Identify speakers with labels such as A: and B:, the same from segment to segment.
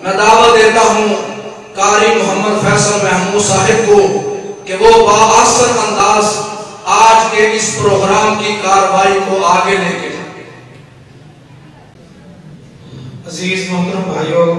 A: میں دعوت دیتا ہوں قاری محمد فیصل محمود صاحب کو کہ وہ بااثر انداز آج کے اس پروگرام کی کارروائی کو آگے لے کے جائیں۔
B: عزیز محترم بھائیوں،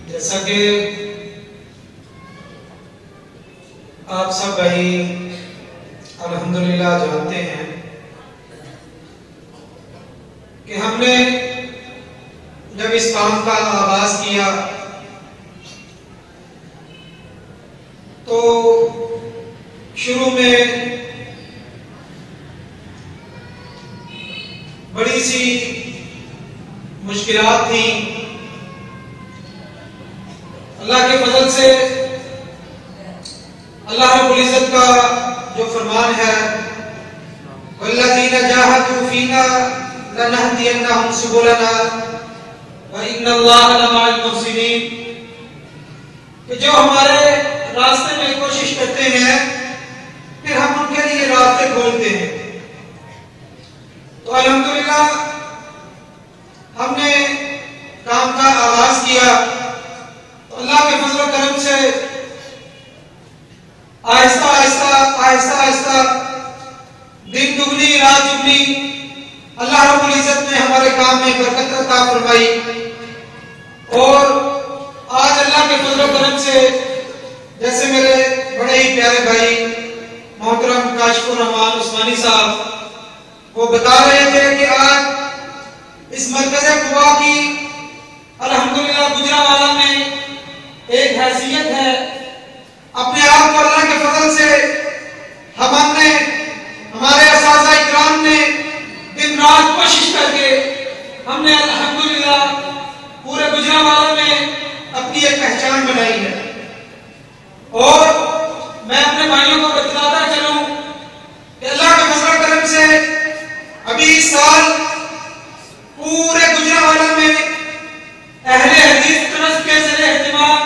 B: جیسا کہ آپ سب بھائی الحمدللہ جانتے ہیں کہ ہم نے جب اس کام کا آغاز کیا تو شروع میں بڑی سی مشکلات تھیں۔ اللہ کے فضل سے اللہ رب العزت کا جو فرمان ہے وَالَّذِينَ جَاهَدُوا فِينَا لَنَهْدِيَنَّهُمْ سُبُلَنَا وَإِنَّ اللَّهَ لَمَعَ الْمُحْسِنِينَ، کہ جو ہمارے راستے میں کوشش کرتے ہیں پھر ہم ان کے لیے راستے کھولتے ہیں۔ تو الحمدللہ ہم نے کام کا آغاز کیا تو اللہ کے فضل و کرم سے آہستہ آہستہ دن دگنی رات دگنی اللہ رب العزت نے ہمارے کام میں برکت عطا فرمائی، اور آج اللہ کے فضل و کرم سے جیسے میرے بڑے ہی پیارے بھائی محترم کاشف الرحمان عثمانی صاحب وہ بتا رہے تھے کہ آج اس مرکز قبا کی الحمدللہ گجرانوالہ میں ایک حیثیت ہے۔ اپنے آپ کو اللہ کے فضل سے ہم نے ہمارے اساتذہ اکرام نے دن رات کوشش کر کے ہم نے الحمدللہ پورے گجرانوالہ میں اپنی ایک پہچان بنائی ہے، اور میں اپنے بھائیوں کو بتلاتا چلوں کہ اللہ کے فضل و کرم سے ابھی اس سال پورے گجرانوالہ میں اہل حدیث ٹرسٹ کے زیر اہتمام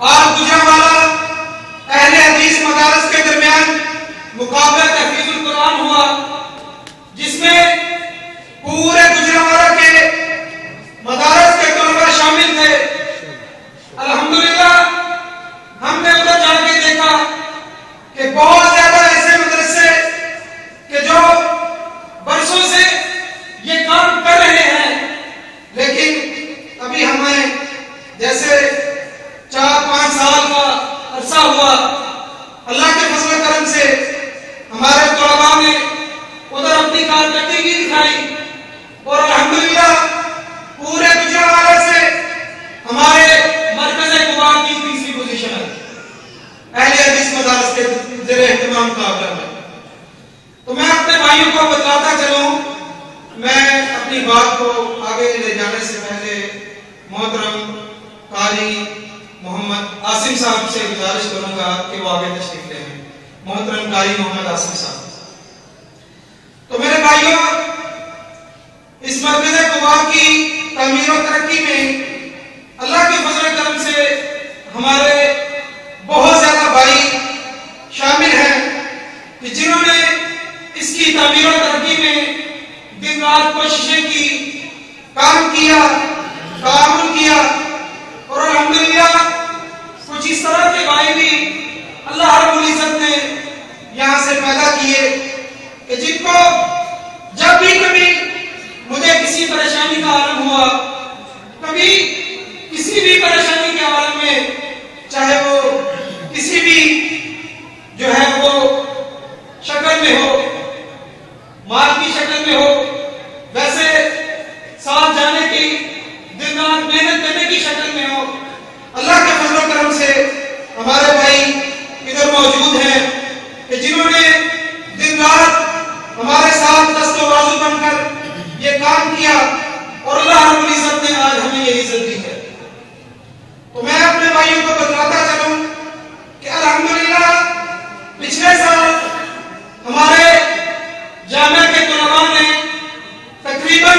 B: آج گجرانوالہ اہل حدیث مدارس کے درمیان مقابلہ تحفیظ القرآن ہوا، جس میں پورے گجرانوالہ کے مدارس کے طلباء شامل تھے۔ الحمدللہ ہم نے ادھر جا کے دیکھا کہ بہت زیادہ ایسے مدرسے کہ جو برسوں سے یہ کام کر رہے ہیں، لیکن ابھی ہمیں جیسے 4-5 سال کا عرصہ ہوا، اللہ کے فضل و کرم سے ہمارے طلباء نے ادھر اپنی کارکردگی دکھائی، اور الحمدللہ پورے گجرانوالہ سے ہمارے مرکز قبا کی تیسری پوزیشن ہے اہل حدیث مدارس کے زیر اہتمام مقابلہ میں۔ تو میں اپنے بھائیوں کو بتلاتا چلوں، میں اپنی بات کو آگے لے جانے سے پہلے محترم قاری محمد عاصم صاحب سے گزارش کروں گا کہ وہ آگے تشریف لیں۔ محترم قاری محمد عاصم صاحب۔ تو میرے بھائیوں، اس مرکز قبا کی تعمیر و ترقی میں اللہ کے فضل و کرم سے ہمارے بہت زیادہ بھائی شامل ہیں کہ جنہوں نے اس کی تعمیر و ترقی میں دن رات کوششیں کی، کام کیا، تعاون کیا، اور الحمدللہ کچھ اس طرح کے بھائی بھی اللہ رب العزت نے یہاں سے پیدا کیے کہ جن کو جب بھی کبھی مجھے کسی پریشانی کا عالم ہوا، کبھی کسی بھی پریشانی کے عالم میں، چاہے وہ کسی بھی جو ہے وہ شکل میں ہو، مال کی شکل میں ہو، ویسے ساتھ جانے کی، دن رات محنت کرنے کی شکل میں ہو، اللہ کے فضل و کرم سے ہمارے بھائی ادھر موجود ہیں کہ جنہوں نے دن رات ہمارے ساتھ دست و بازو بن کر یہ کام کیا، اور اللہ رب العزت نے آج ہمیں یہ عزت دی ہے۔ تو میں اپنے بھائیوں کو بتلاتا چلوں کہ الحمدللہ پچھلے سال ہمارے جامعہ کے طلباء نے تقریباً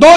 B: 2